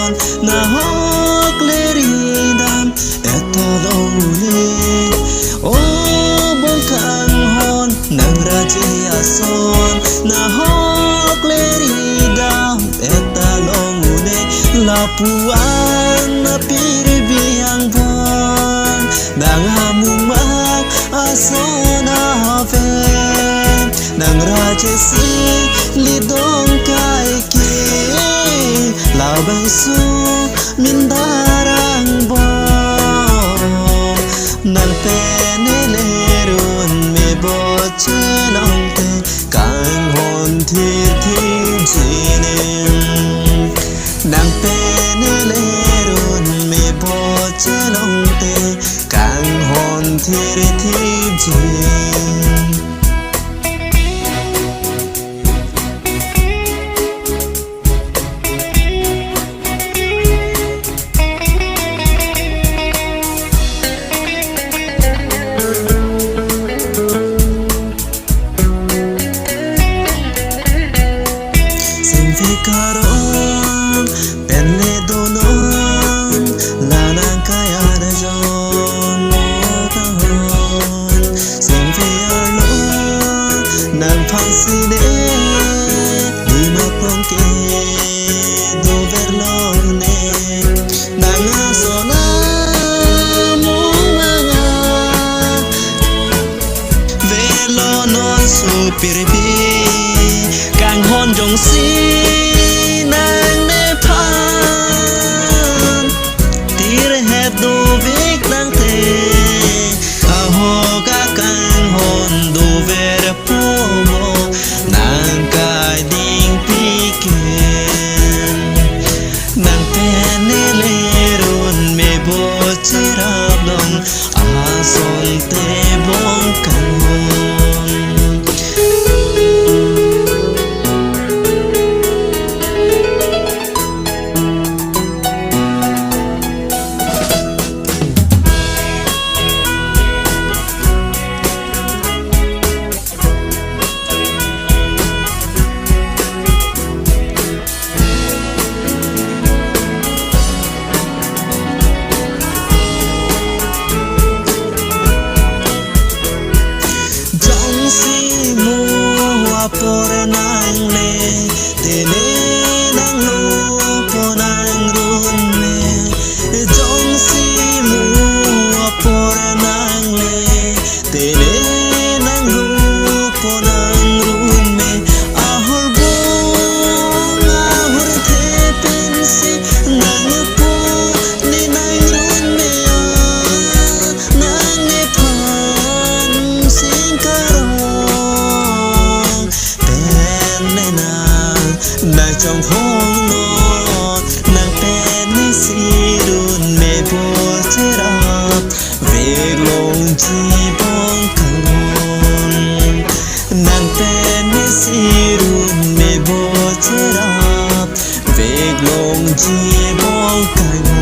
son na hok leri dam etalole o bon kang hon nang raja son na hok leri dam etalole lapuan na pirbiang bon nang hamumak asona haven nang raja si lidong kai ki labang su mindarang bon nang penelerun me bochelong te kang hon thir thir jinem nang penelerun me bochelong te kang hon thir thir jinem Karon penle donon lanang kaya na jon moton sing fialo nan pansine di maplongke do verlone nang asona mumanga velonon supirbi kang hon jong si nang nepan tir het do vik nang te ahoga kang hon do ver pomo nang kai ding piken nang penelerun me bochirap long ason te bong kang hon por nang le tele nang lo po nang run me jong si mu por nang le tele nang lo po nang run me ahor bong ahor the pensi nang po ni nang run me nang e pan sing karo nang trong hong non nang pen sirun me bocherap veg long chi bong karon nang pen sirun me bocherap veg long chi bong karon